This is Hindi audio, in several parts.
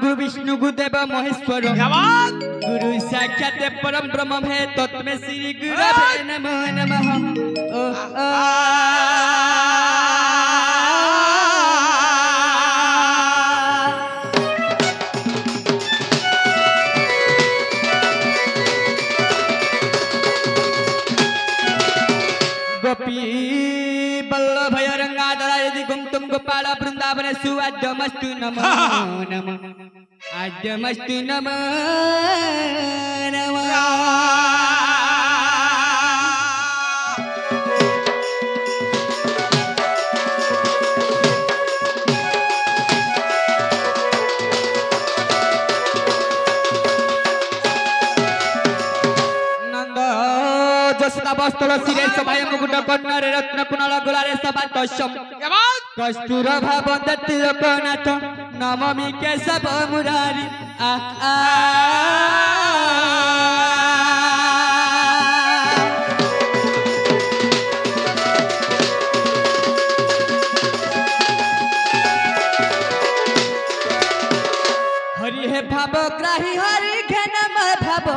गुरु विष्णु गुरुदेव महेश्वर गुरु साक्षात परम ब्रह्म है तत्मे श्री गुरवे नमो नमः। गोपी बल्लभ रंगाधर यदि गुम गोपाल वृंदावन सुआद्यमस्तु नमो नमः आद्यमस्तु नमो नमः। वस्त्र सिरे सभाय मुकुट कर्णरे रत्न कुणल गुलारे सभा तस्यम कस्तूरभा वंदति लोकनाथ नमामि केशव मुरारी आ हरि हे भावग्राही हरि घनम भाव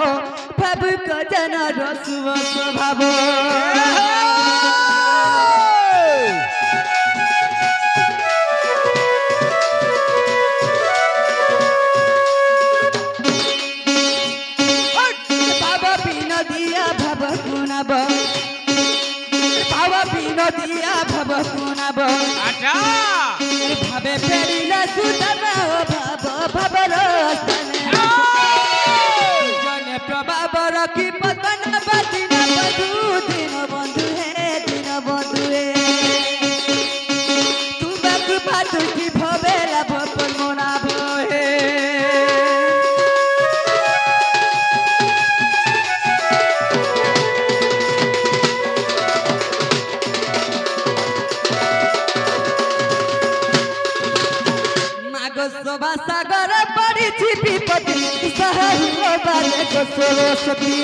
भावुक जन रसुव स्वभाव भाव बिन दिया भाव गुणाब भाव बिन दिया भाव गुणाब भावे फेरिला सुतम भाव भावर प्रभाव रखी पतन बदिन बधु दिन बंधु है तुम्हें भातुकी भवेला भपन मोना भे शोभा सागर पड़ी विपत्ति सहलो बाले को सरस्वती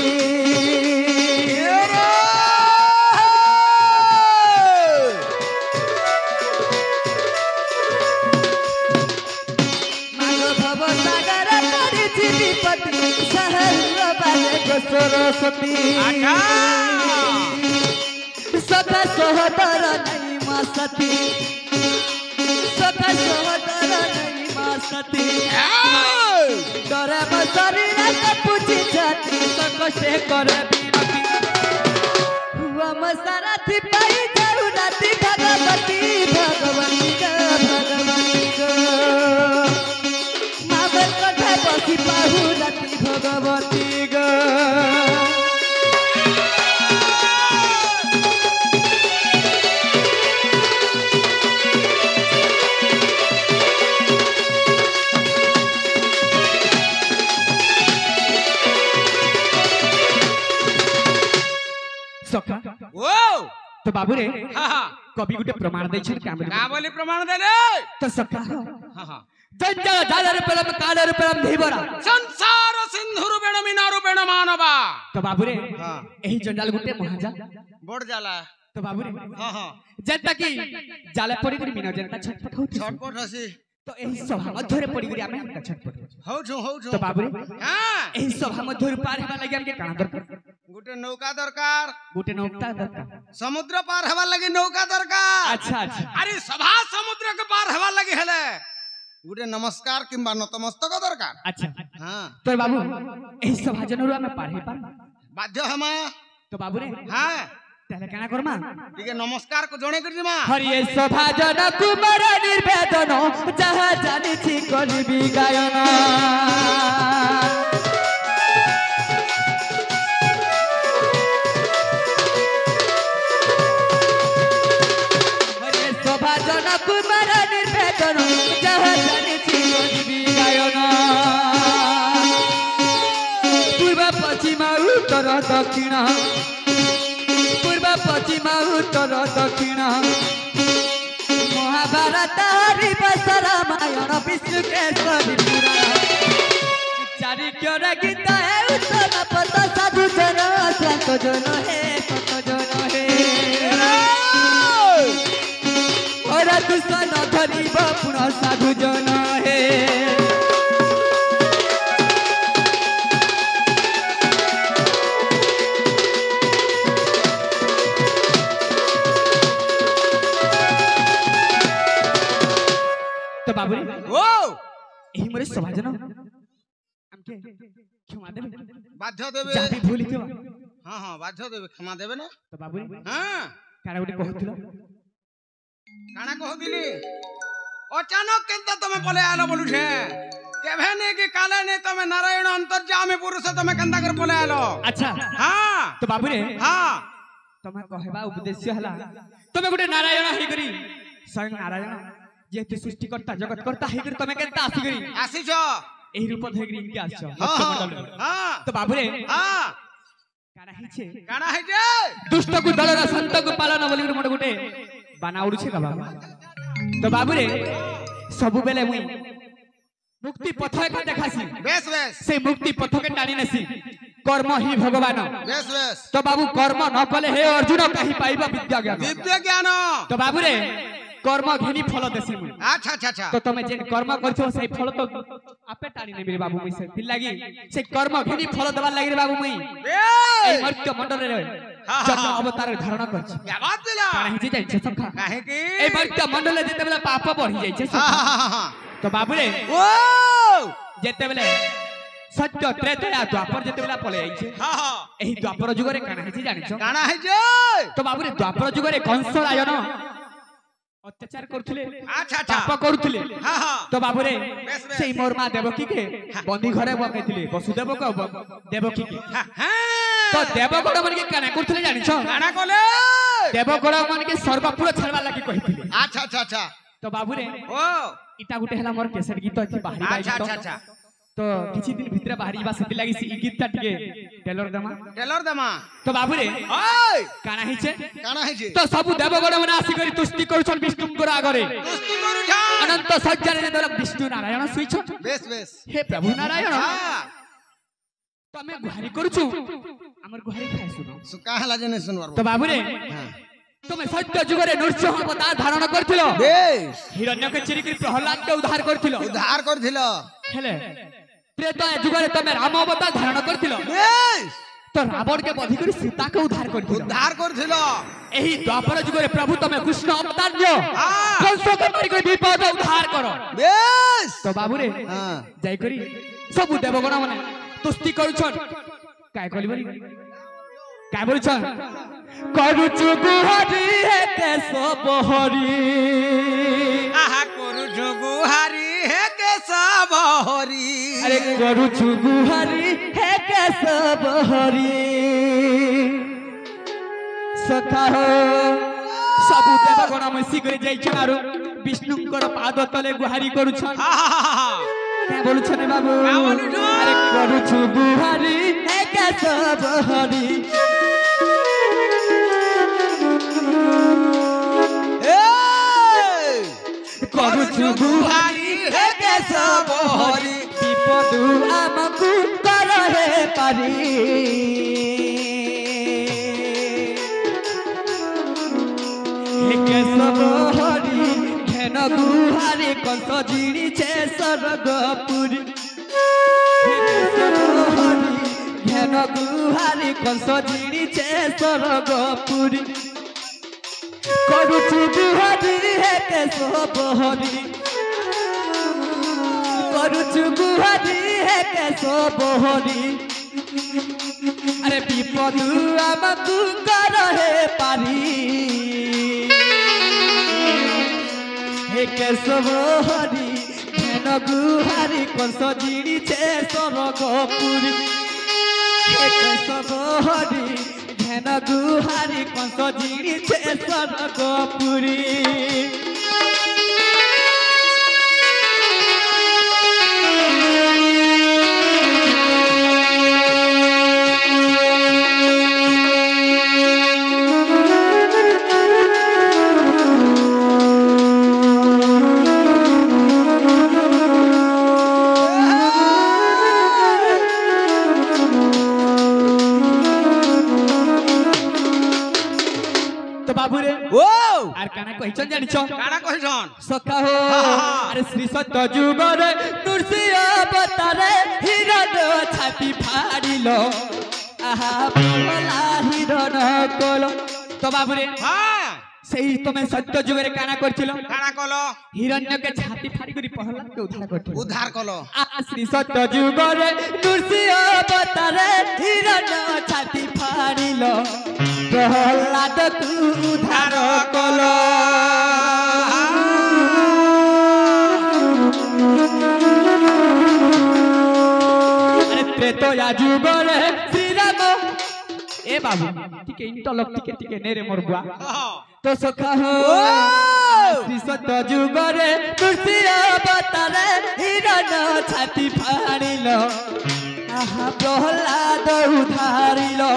भव सागर पड़ी विपत्ति सहलो बाले को सरस्वती सखा सोहदर नहीं मसती सखा सोहदर सती डरे शरीर के पूछी जाती सकसे करे बिनती हुआ मसाराथी पाई जाऊ राती भगवती भगवती को मावे कथा बसी पाहु राती भगवती को तो बाबू रे कवि गुटे प्रमाण दे छन का बोली प्रमाण दे रे तो सका जंजल जालर परम कालर परम धीवरा संसार सिंधुर बेण मीनारु बेण मानवा तो बाबू रे एही जंजाल गुटे महाजा बड़ जाला तो बाबू रे जनता की जाले पड़ी गरी मीना जनता छटपट हसी तो एही सभा मध्य रे पड़ी गरी आमे छटपट हो जो तो बाबू रे एही सभा मध्य पार हेबा लागि हमके काना दरकार गुटे नौका दरकार समुद्र पार हवा लगी नौका दरकार अच्छा अरे सभा समुद्र के पार हवा लगी हेले गुटे नमस्कार किंबा नतमस्तक दरकार अच्छा हां तो बाबू एही सभा जनरुआ में पार हे पार बाध्य हमा तो बाबू रे हां ताले काना करमा ठीक है नमस्कार को जणे कर दिमा हरि सभा जन कुमार निर्वेदन जहा जानि छी कलिबी गायन कुमार निर्वेदन जहाँ जाने गायन पूर्व पश्चिम उत्तर दक्षिण पूर्व पश्चिम उत्तर दक्षिण महाभारत हरिवंश रामायण विष्णु केसरी पुराण चारिक्यर गीत उत्तम पद साधु जन शांत जन हे कत जन हे और दुष्ण धरिब पुनः साधु जन हे तो बाबू ओ एही मोरे समाजन हमके क्षमा देबे बाध्य देबे जाबी भूली के हां हां बाध्य देबे क्षमा देबे ना तो बाबू हां काना गुडी कहथिलो काना कहथिली अचानक केनता तमे पले आलो बोलु छे केभे ने कि काले ने तमे नारायण अंतर्यामी पुरुष तमे केनता कर पले आलो अच्छा हां तो बाबू रे हां तमे कहबा उद्देश्य हला तमे गुडी नारायण हे करी स्वयं नारायण जेते सृष्टि करता जगत करता हे करी तमे केनता आसी करी आसी छ एही रूप धरि इनके आछो हां तो बाबू रे हां काना हिचे दुष्ट को दलर संत को पालन बोली मोड गुटे बाना उडु छे का बाबा तो बाबू रे सबु बेले मुई मुक्ति पथ एक देखासी बेस बेस से मुक्ति पथ के टाणी नसी कर्म ही भगवान बेस बेस तो बाबू कर्म न कले हे अर्जुन कहि पाइबा विद्या ज्ञान तो बाबू रे कर्म घेनी फल देसी मुई अच्छा अच्छा अच्छा तो तमे जे कर्म करछो से फल तो आपे टाणी ने मेरे बाबू मुई से फिर लागी से कर्म घेनी फल देबा लागि रे बाबू मुई ए मर्त्य मंडल रे जत अवतार धारण करछ क्या बात दिला काहे जे जाय छे सखा काहे की ए मर्त्य मंडल जेते बेला पाप बढ़ी जाय छे हां तो बाबू रे ओ जेते बेले सत्य त्रेता द्वापर जेते बेला पले जाय छे हां एही द्वापर जुग रे काना हे जानि छ काना हे जे तो बाबू रे द्वापर जुग रे कंस रायन अत्याचार करथले अच्छा अच्छा पाप करथले हां हां तो बाबू रे सेई मोर मां देवकी के बंदी घरे बकैथिले वसुदेव को देवकी के हां तो देवगण मन के काना करथले जानि छ काना कोले देवगण मन के स्वर्गपुर छड़वा लागि कहिथिले अच्छा अच्छा अच्छा तो बाबू रे ओ इटा गुटे हला मोर केसेट गीत अछि बाहरी बाई अच्छा अच्छा अच्छा तो किछि दिन भितरे बाहरी बा सेति लागि सी गीतटा टिके टेलर दमा तो बाबू रे ओय काना हिचे जे तो सब देवगण मन आसी करी तुष्टि करूछन विष्णु गोर आगरे तुष्टि करूछन अनंत सज्जन ने दल Vishnu Narayan switch base base हे प्रभु नारायण हां तमे गुहारी करूछु हमर गुहारी खाइ सुनो सुका हला जने सुनवर तो बाबू रे हां तमे सत्य जुगरे नृसिंह अवतार धारण करथिलो बेस हिरण्य के चिरिकरी प्रहलाद के उद्धार करथिलो हेले त्रेता जुगरे तमे राम अवतार धारण करथिलो बेस तो रावण के बधि करी सीता के उद्धार करथिलो एही द्वापर जुगरे प्रभु तमे कृष्ण अवतार लियो कंस के मारी के विपद उद्धार करो बेस तो बाबू रे हां जाई करी सब देवगण माने तुष्टि करूछन काय कलिबरी काय बोलछन करूछु गुहारी हे केशव हरि आहा करूछु गुहारी हे केशव हरि अरे करूछु गुहारी हे केशव हरि सखा हो सब देवगण मिसी करे जाई छारो विष्णुकर पाद तले गुहारी करूछन क्या बोलछन बाबू अरे करूछु गुहारी हे केशव हरि करूछु गुहारी हे केशव हरि विपद आमकु करहे पारी हे केशव हरि घेन गुहारी कंस जिणी छे स्वर्गपुरी हे केशव हरि घेन गुहारी कंस जिणी छे स्वर्गपुरी करूछु गुहारी हे केशव हरि करूछु गुहारी हे केशव हरि अरे विपद आमकु करहे पारी हे केशव हरि घेन गुहारी कंस जिणी छे स्वर्गपुरी हे केशव हरि घेन गुहारी कंस जिणी छे स्वर्गपुरी बाबूरे ओ आर काना कहिचन जानिछो काना कहिचन सखा हो अरे श्री सत्य जुगरे नृसिंह अवतारे हिरण छाती फाड़िलो आहा बोला हिरण कोलो तो बाबूरे हां सही तुम्हें सत्य जुगरे काना करछिलो काना कलो हिरण्य के छाती फाड़ी करी प्रहलाद के उद्धार करछिलो उद्धार कलो श्री सत्य जुगरे नृसिंह अवतारे हिरण्य छाती फाड़िलो प्रहलाद को उद्धार कलो अरे त्रेतया जुगरे श्री राम ए बाबू टिके इंटलक टिके नेरे मोर बुआ तो सखा हो श्री सत्य जुगरे नृसिंह अवतारे हिरण्य छाती फाड़िलो आहा प्रहलाद उद्धारिलो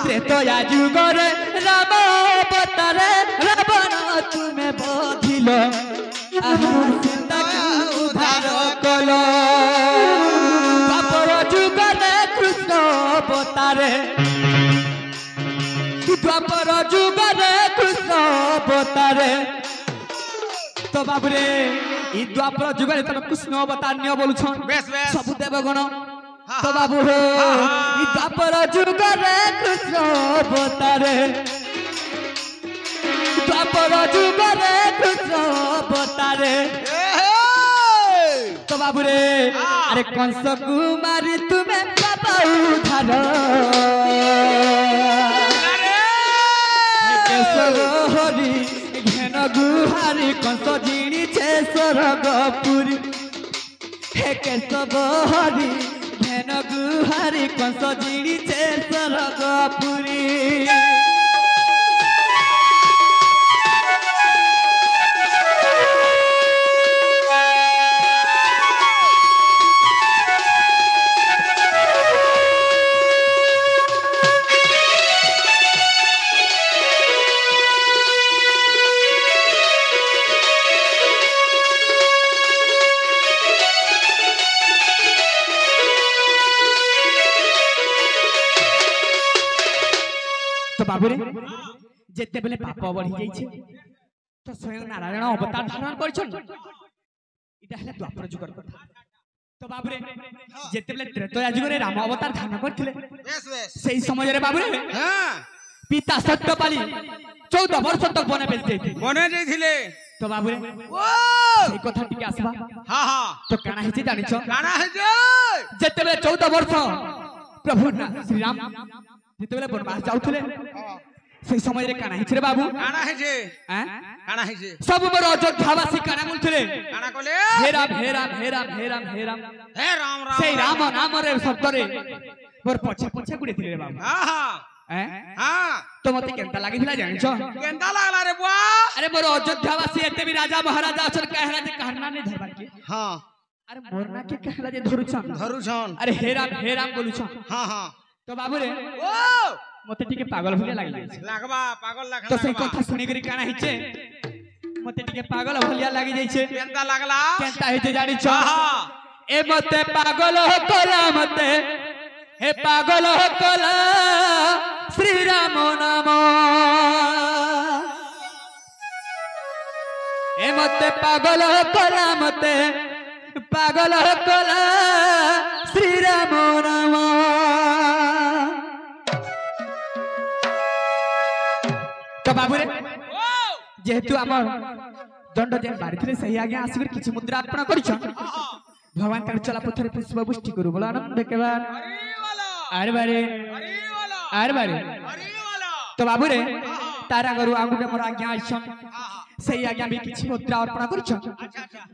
त्रेतया जुगरे राम अवतारे रावण तुम्हें बधिलो आहा सीता को उद्धार कलो द्वापर जुगरे कृष्ण अवतारे द्वापर जुगरे कृष्ण अवतारे तो बाबुरे ई द्वापर जुगरे तब कृष्ण अवतार नियो बोलछन बेस बेस सब देवगण तो बाबू हो ई द्वापर जुगरे कृष्ण अवतारे द्वापर जुगरे कृष्ण अवतारे तो बाबुरे अरे कंस कुमारी तुम्हें बाबा उद्धार केशव हरि घेन गुहारी कंस जिणी छे स्वर्गपुरी हे केशव हरि घेन गुहारी कंस जिणी छे स्वर्गपुरी तो बाबुरे जेते बेले पाप बढ़ी जाई छे तो स्वयं नारायण अवतार धारण करछन इटा हला द्वापर जुगर कथा तो बाबुरे जेते बेले त्रेतया जुगरे राम अवतार धारण करथिले बेस बेस सेही समय रे बाबुरे हां पिता सत्यपाली 14 वर्ष तक बने बेच जाई बने जाइथिले तो बाबुरे ओ सेही कथा टिके आसबा हां हां तो काना हेछि जानि छ काना है जे जेते बेले 14 वर्ष प्रभु श्री राम जेते बेले वनवास जाउथिले से समय रे काना हिचरे बाबू काना है जे हैं काना है जे सब मोर अयोध्यावासी काना बोलथिले काना कोले हेरा हेरा हेरा हेरा हेरा हे राम राम से राम नाम रे शब्द रे मोर पछे पछे गुडे थिले रे बाबू हां हां हैं हां तो मते केनता लागिथिला जानि छ केनता लागला रे बुआ अरे मोर अयोध्यावासी एते भी राजा महाराजा अछन कहला जे कहना नहीं धरबार के हां अरे मोरना के कहला जे धरुछन धरुछन अरे हेरा हेरा बोलुछन हां हां तो बाबू रे ओ मते टिके पागल भलिया लागि जाय लागबा पागल लागला तो से कथा सुनि करी काना हिचे मते टिके पागल भलिया लागि जाय छे केनता लागला केनता हिचे जानि छ हां ए मते पागल हो कला मते हे पागल हो कला श्री राम नाम ए मते पागल हो कला मते पागल हो कला श्री राम नाम तो बाबू रे जेहेतु आम दंड जेन बारी सही आगे आसिक किसी मुद्रा अर्पण कर भगवान तार चला पथर पुष्प पुष्टि करू बोला आनंद देखेबार आरे बारे आरे बारे तो बाबू रे तारा गरु आगु के मोर आज्ञा आइछन सही आज्ञा भी किसी मुद्रा अर्पण कर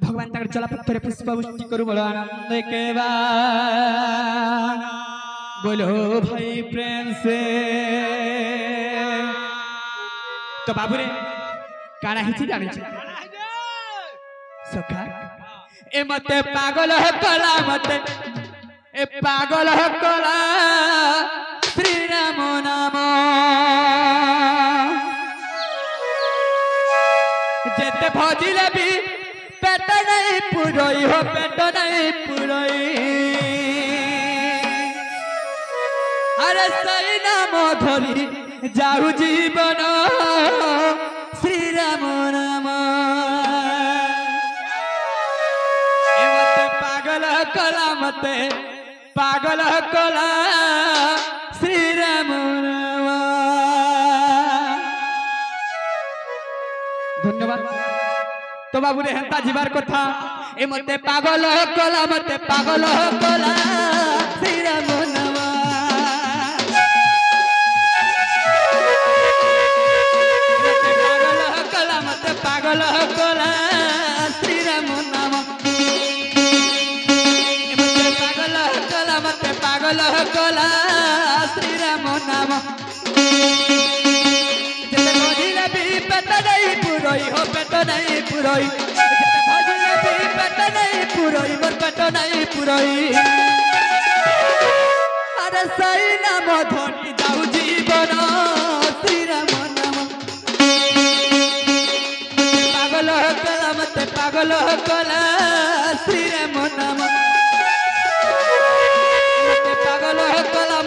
भगवान तार चला पथर पुष्प पुष्टि करू बोला आनंद देखेबार बोलो भाई प्रेम से तो बाबू रे काना हिची जानि छ सखा ए मते पागल हो कला मते ए पागल हो कला श्री राम नाम जेते भजिले भी पेट नहीं पुरई हो पेट नहीं पुरई अरे सही नाम धरी जाऊ जीवन श्री राम नाम पागल कला मते पागल कला श्री राम नाम धन्यवाद तो बाबू रे हेंता जीवार कथा ए मते पागल कला श्री राम नाम मते पागल कला श्री राम नाम मते पागल कला श्री राम नाम जते भजिले भी पेट नहीं पुरोई हो पेट नहीं पुरोई जते भजिले भी पेट नहीं पुरोई मोर पेट नहीं पुरोई अरे सही नाम धनी जाऊ जीवन श्री राम नाम पागल कला मते पागल कला श्री राम नाम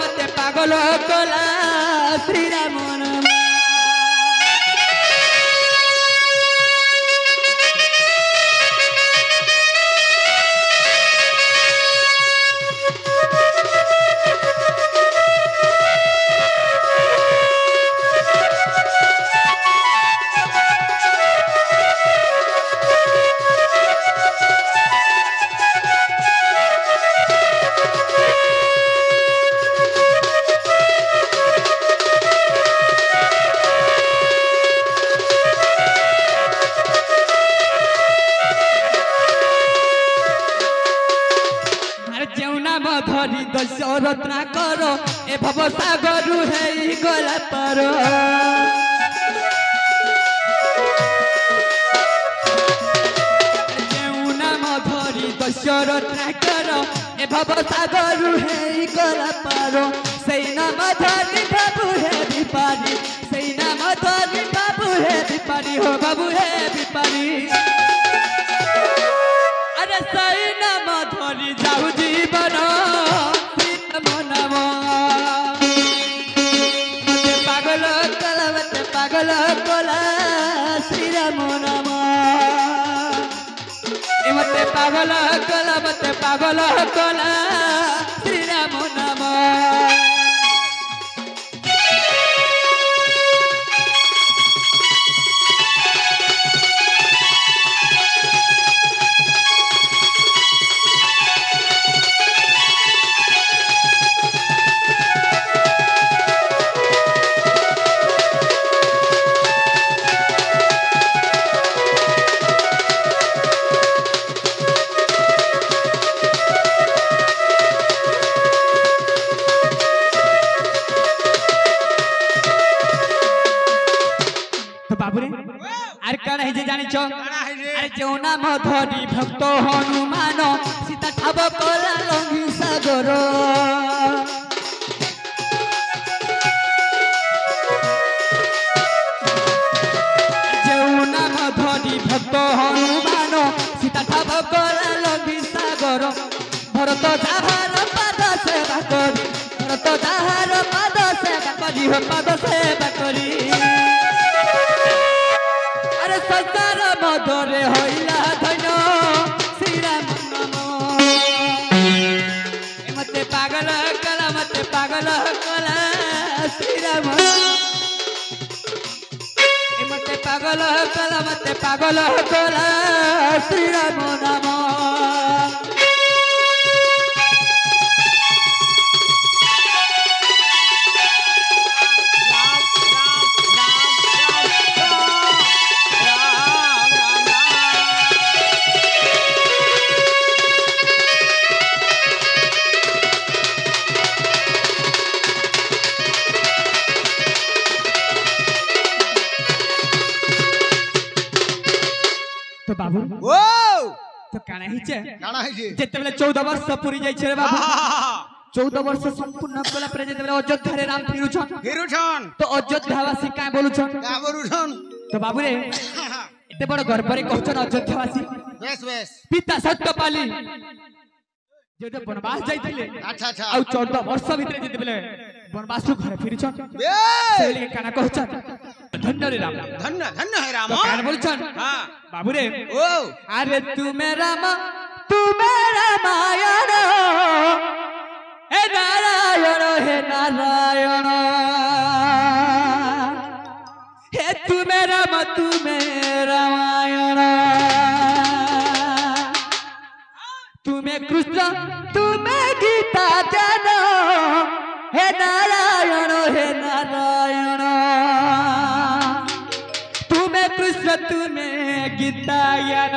मते पागल कला श्री राम नाम धरी दशरथ ना करो ए भव सागर है गला पर नाम धरी दशरथ ना करो ए भव सागर है गला पर सही नाम धरी बाबू है विपारी सही नाम धरी बाबू है विपारी हो बाबू है विपारी अरे सही नाम धरी जाऊ जीवन पागल कला श्री राम नाम मते पागल कला श्री राम नाम अरे जो नाम धरी भक्त हनुमान सीता ठाब कला लंघी सागर जो नाम धरी भक्त हनुमान सीता ठाब कला लंघी सागर भरत जाहार पाद सेवा करी भरत जाहार पाद सेवा करी हो पाद सेवा करी अरे संसार मधुरे होइला धन श्री राम नाम मते पागल कला श्री राम मते पागल कला श्री राम नाम तो बाबू ओ तो काना हिचे जेतेबेले 14 वर्ष पूरी जाय छे रे बाबू 14 वर्ष संपूर्ण कला पर जेतेबेले अयोध्या रे राम फिरुछन तो अयोध्यावासी का बोलुछन तो बाबू रे एते बड़ गर्व रे कहछन अयोध्यावासी बेस पिता सत्यपाली जेते वनवास जाइथिले अच्छा आ 14 वर्ष भितरे जेतेबेले वनवास घर फिरुछन सेली काना कहछन धन्य रे राम धन्य है राम तो काना बोलछन हां बाबू रे ओ अरे तू मेरा मायन हे नारायण हे तू मेरा गीता ज्ञान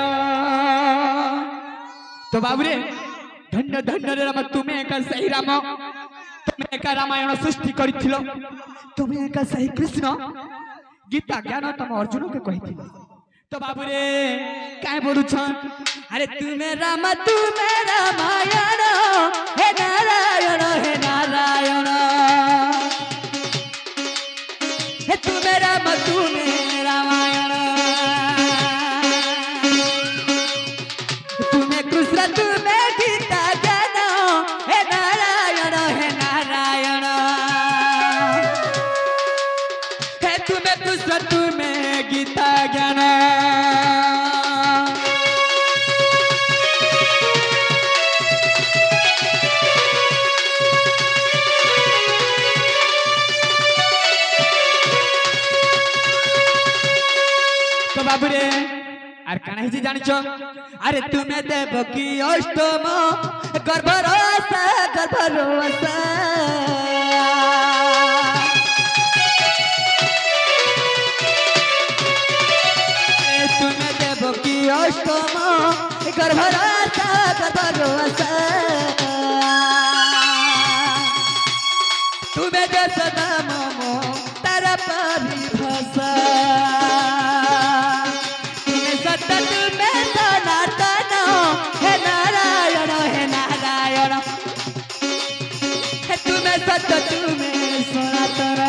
तो बाबुरे धन्य धन्य रे राम तुम्हें एक सही राम तुम्हें एक रामायण सृष्टि करिथिलो तुम्हें एक सही कृष्ण गीता ज्ञान तुम अर्जुन के कहिथिलो तो बाबुरे काय बोलुछ अरे तुम्हें रामायण हे नारायण हे तुम्हें रामायण तुम्हें कृष्ण तुम्हें गीता ज्ञान हे नारायण हे तुम्हें कृष्ण तुम्हें गीता ज्ञान तो बाबुरे आर काना हिजी जानिछो अरे तुम्हें देवकी अष्टम गर्भरस तुम्हें देवकी अष्टम गर्भरस तुम्हें जसदा ममो तारा परिभाषा तुम्हें सनातन हे नारायण हे तुम्हें सत्य तुम्हें सनातन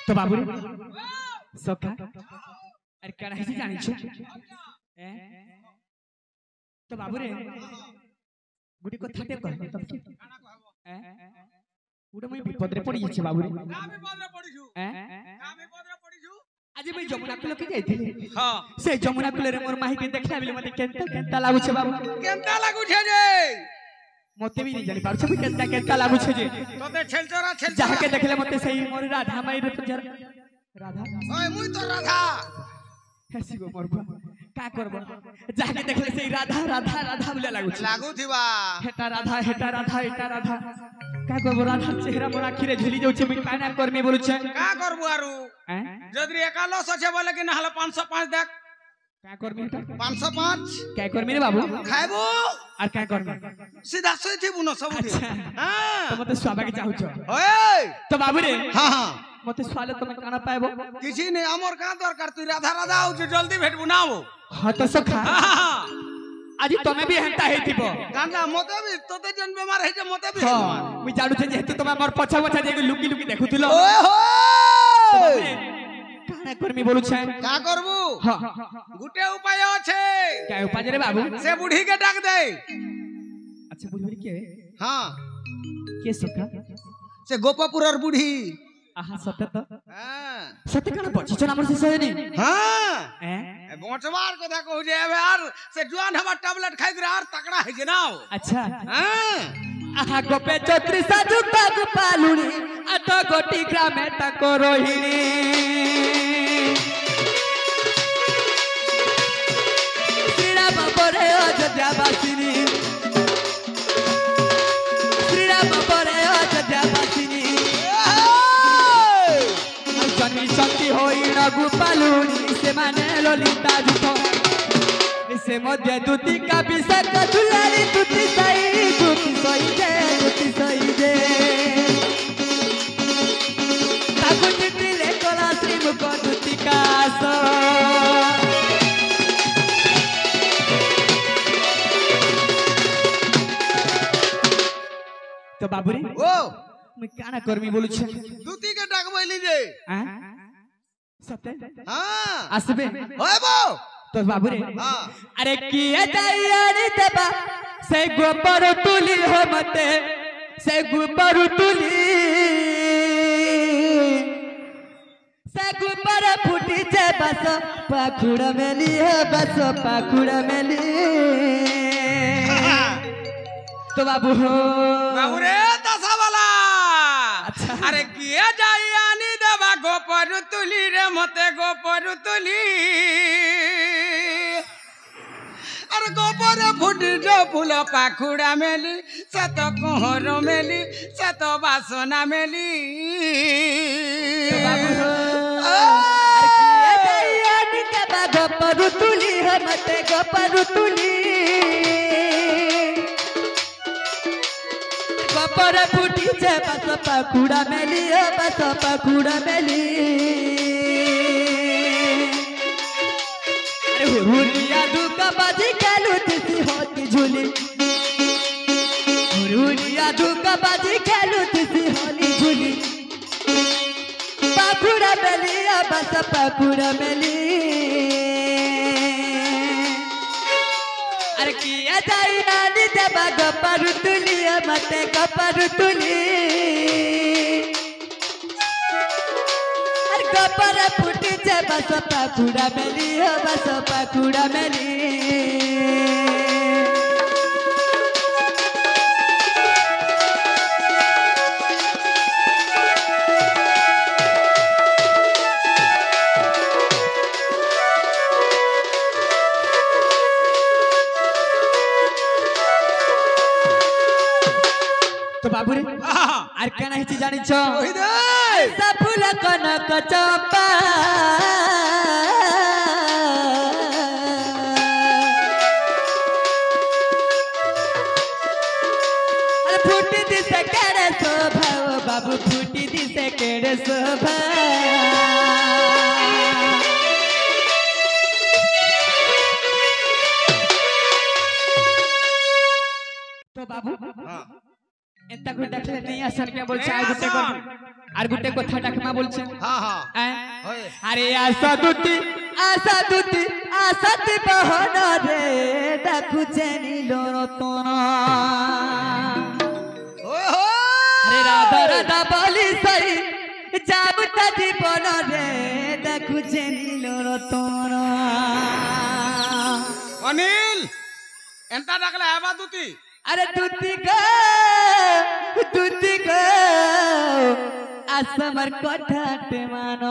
तो बाबू सखा अरे काना हिजी जानि छ तो बाबू रे गुडी को थाटे कहने तब की गुडी मई विपद रे पड़ी छ बाबू रे का विपद रे पड़ी छु आज मई जमुना कुल के जाइथिले हां से जमुना कुल रे मोर माही के देखला बिले मते केनता लागु छ बाबू केनता लागु छ जे मते भी नहीं जानि पार छ केनता लागु छ जे तोते छेलचोरा जाह के देखले मते सही मोर राधा माई रे तुझर राधा ओए मुई तो राधा हसी गो मोर का करबो जाह के देखले सही राधा बोले लागु थिबा हेटा राधा का करबो राधा चेहरा मोर आखिरे झुली जाउ छ मैं काना करमी बोलु छ का करबो आरु जदरी एकालस छ बोले कि नहले 505 देख का करमी 505 का करमी रे बाबू खाइबो और का करमी सीधा सोई थी बुनो सब हां तो मते स्वाबा के चाहू छ ओए तो बाबू रे हां मते स्वाले तुम काना पाएबो किछि नै हमर का दरकार तू राधा आउ जे जल्दी भेट बनाओ हां तो सखा आज तमे भी हंता हेतिबो गांडा मते भी तोते जन बेमार हे जे मते भी हां मी जाडू छ जे तमे हमर पछा जे लुकी देखुतिलो ओए हो काना करमी बोलु छ का करबू हां गुटे उपाय আছে का उपाय रे बाबू से बुढ़ी के डाक दे अच्छा बुढ़ी के हां के सखा से गोपापुरर बुढ़ी आहा सत्य तो हां सत्य काना बची छ हमर से सही नहीं हां बोचवार कथा कहू जे एबे यार से जुआन हमर टैबलेट खाइ रे यार तकड़ा है जे ना अच्छा हां आहा गोपे चौत्री साधु बाबू पालुनी अत गोटी ग्रामे तको रोहिणी श्री राम बरे अयोध्या वासिनी श्री राम बरे अयोध्या वासिनी जनी शक्ति होई रघुपालुनी से माने ललिता जुतो से मध्य दूती का विषक दुलारी दूती सही जे ताकु चिट्ठी ले कोला श्री मुख दूती का सो तो बाबूरी ओ मैं काना कर्मी बोलु छ दूती के डाक बोली जे हां सत्य हां आसबे होबो तो बाबू रे अरे किए जाइयानी देबा से गोबर तुली हो मते से गोबर तुली से गोबर फुटी जे बस पाखुड़ा मेली है बस पाखुड़ा मेली तो बाबू बाबू रे दशा वाला अरे किए जाई आनी देवा गोपर तुली रे मते गोपर तुली अरे गोपर फुट जो फूल पाखुड़ा मेली सत कोहर मेली सत बासना मेली गोपर तुली मते गोपर तुली गोपर फुटी छे बस पाखुड़ा मेली बस पाखुड़ा मेली अरे हुरिया दुका बाजी खेलू तिसी होती झूली हुरिया दुका बाजी खेलू तिसी होली झूली पाखुड़ा मेली बस पाखुड़ा मेली अरे किया जाई नानी देवा गोपर तुली मते गोपर तुली अरे गोपर फुटी छे बस पाखुड़ा मेली बस पाखुड़ा मेली तो बाबू रे आर केना हिची जानि छ ओहि दे ऐसा फूल कनक चंपा अरे फूटी दिसे केड़े शोभा बाबू फूटी दिसे केड़े शोभा तो बाबू हां एता को देखले नहीं आसन के बोलछे आर गुटे को थाटाकमा बोलछे हां हां होय अरे आशा दुती आसत बहन रे देखुचे नीलो रतन ओए हो अरे राधा राधा बोली सई जाबुता जीवन रे देखुचे नीलो रतन अनिल एंता डाकला आबा दुती अरे दूती गो आसमर कठाटे मानो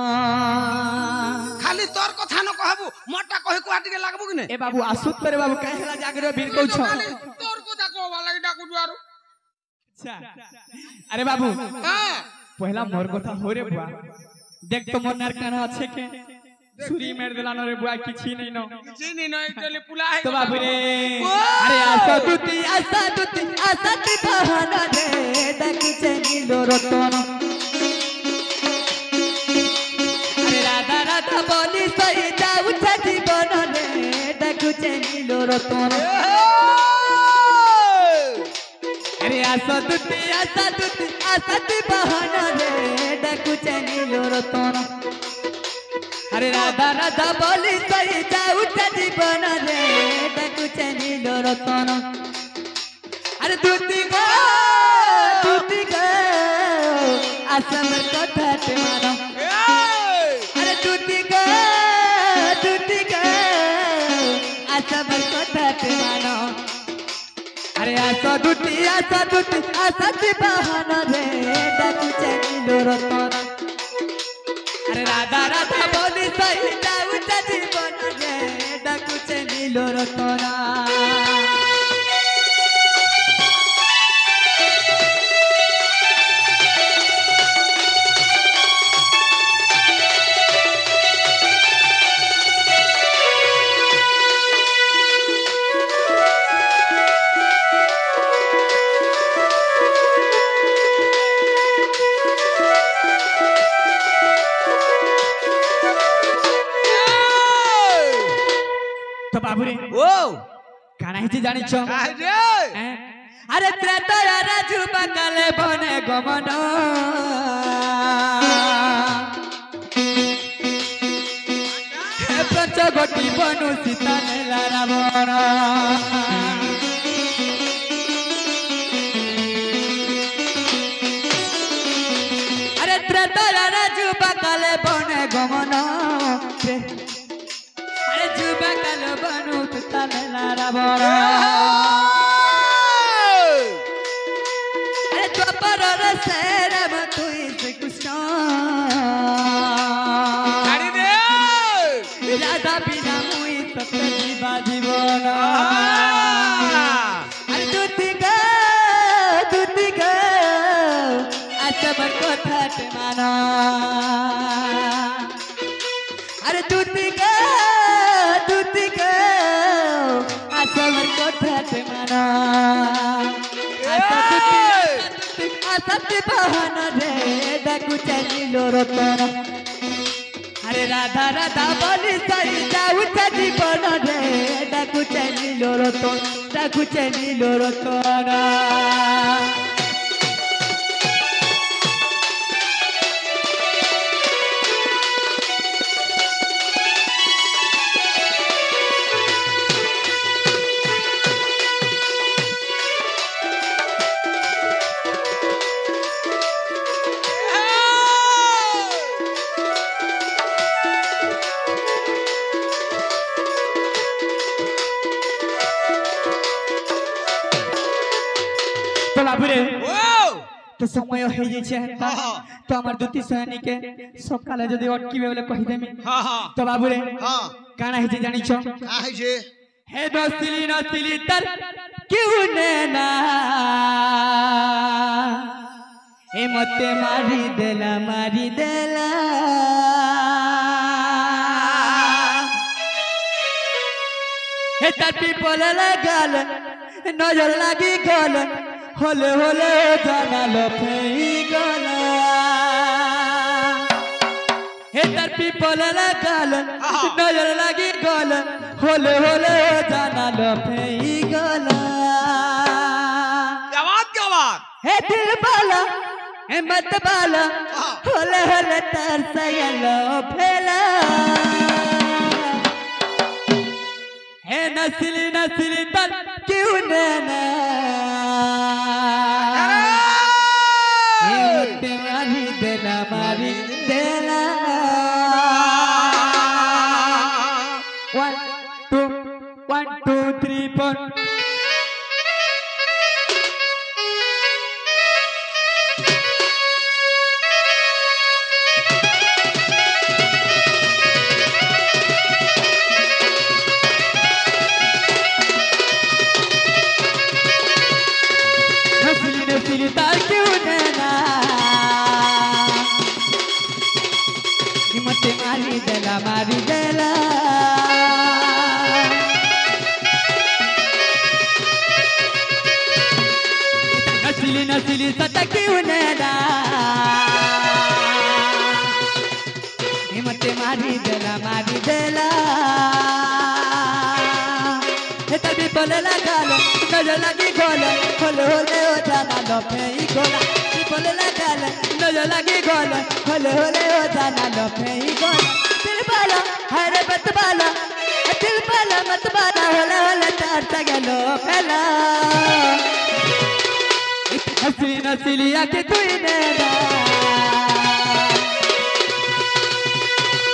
खाली तोर कथा न कहबू मोटा कहि को आटी के लागबू कि ने ए बाबू आसुत पर बाबू कहला जागरो बिन कहू छ तोर कथा कहबा लागि डाकू दुआरो अच्छा अरे बाबू हां पहला मोर कथा हो रे बुआ देख तो मोर नर काना আছে के छुरी मार देलानो रे बुआ किछि नै न किछि नै न एकले पुला है तो बाबू रे अरे आशा दुती आसत बहन रे देखुचे नीलो रतन अरे राधा राधा बोली सही जाऊ जीवन रे देखुचे नीलो रतन अरे आशा दुती आसत बहन रे देखुचे नीलो रतन अरे राधा राधा बोली सही जाऊ जीवन रे देखुचे नीलो रतन अरे दूती गो आसमर कठाटे मानो अरे दूती गो आसमर कठाटे मानो अरे आशा दुती आसत बहन रे देखुचे नीलो रतन अरे राधा राधा बोली सही जाऊ जीवन रे देखुचे नीलो रतन तो बाबू रे ओ काना हिची जानि छ काहे रे अरे त्रेतया राजू बंगाले बने गमन पंचगोटी बनु सीता नेला रावण अरे त्रेतया राजू बंगाले बने गमन अरे जुबा कालो बनु सीता नेला रावण द्वापर से राम तुई श्री कृष्ण राधा बिना मुई सत्य जीवा जीवन अरे दूती गो आसबर कथा माना अरे दूती गो आसबर कथा माना सत्य बहन रे डाकू चलिलो रतन अरे राधा राधा बोली सही जाऊ जीवन रे डाकू चलिलो रतन तो समय हो जाइछे तो हमर दुती सहनी के सकाले जदी अटकीबे बोले कहि देमी तो बाबू रे काना हे जानि छ का हे जे हे नसिली तर क्यों नेना हे मते मारी देला हे तटी पोले लगल नजर लगी गल होले होले जाना लफई गला हे तरपी पोले लगल नजर लगी गल होले होले जाना लफई गला क्या बात हे दिल बाला हे मत बाला होले होले तरसयलो फेला हे नस्ली तर क्यों नैना मारी देला 1 2 3 4 नस्ली तार क्यों नैना मते मारी देला नस्ली सता क्यों नैना मते मारी देला हे तभी बोले लगल नजर लगी गोल होले होले हो जाना लफई गोला बोले लगल नजर लगी गोल होले होले हो जाना लफई गोला दिल बाला हरे बत बाला दिल बाला मत बाला होले होले तार तगलो फैला नस्ली आके तुई नेदा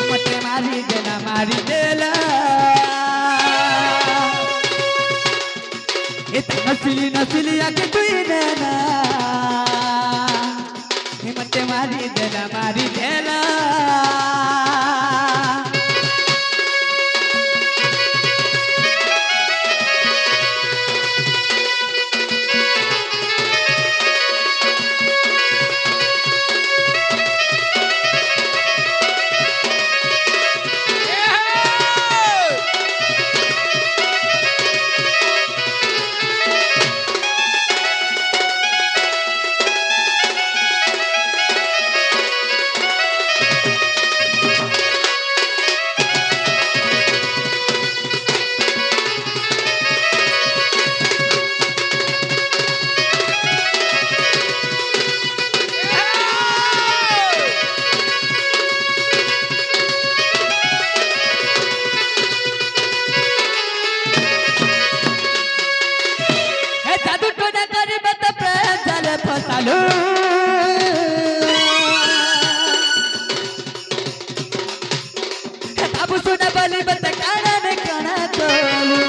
मते मारी देला नस्ली आके तुई नेदा मते मारी देला फसालो अब सुना बली बत काना ने काना तोलू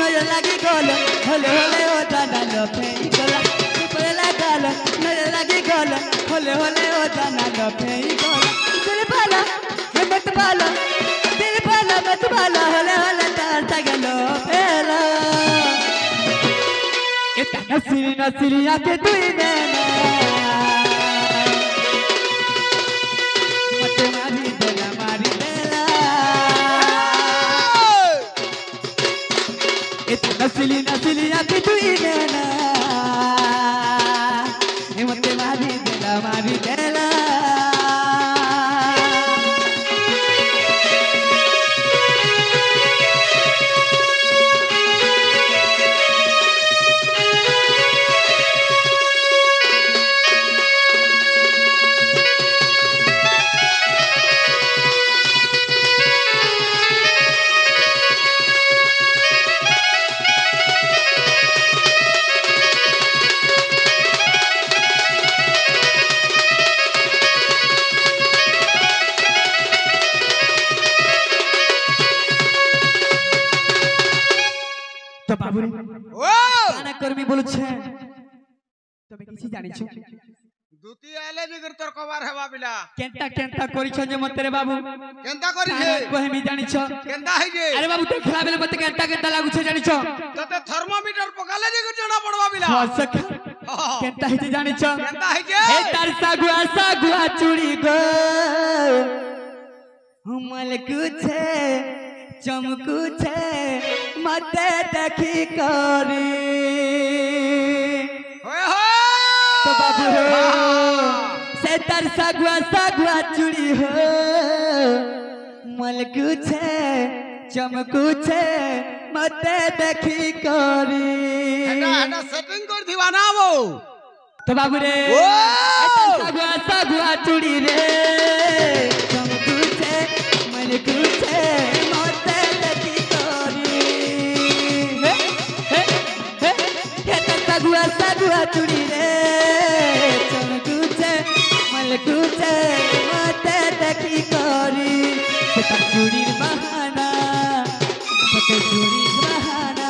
নজর লাগি গল হলে হলে ও জানা লফে গলা পড়লা গল নজর লাগি গল হলে হলে ও জানা লফে গলা দিল ভালো মত ভালো দিল ভালো মত ভালো হলে হলে তার গেল ফেলা এটা নসিরি নসিরি আকে তুই দেনা মত মারি দেলা মারি দেলা এটা নসিলি নসিলি আকে তুই দেনা মত মারি দেলা মারি দেলা তো বাবুরে ও কানা কর্মী বলছে তবে কিছু জানিছো দুতি আইলে বিগর তোর কবার হেবা বিলা কেনটা কেনটা করিছ যে মতে রে বাবু কেনতা করিছে কহেমি জানিছ কেনতা হইছে আরে বাবু দেখলা বেলে মতে কেনটা কেনটা লাগুছে জানিছ ততে থার্মোমিটার পকালে যে জনা পড়বা বিলা হসক কেনটা হইছে জানিছ কেনতা হইছে এ তার সাগুয়া চুড়ি গো हमल कुछे चमकुछे मते देखी करी होय होय तो बाबू हो से तार सागुआ चूड़ी हो मल कुछे चमकुछे मते देखी करी এটা সেটিং করে দিবা না বো तो बाबू रे ओ सागुआ चूड़ी रे चमकुछे मल कुछे मते देखी करी सागुआ चूड़ी रे चमकुछे मल कुछे मते देखी करी चूड़ीर बहाना चूड़ीर बहाना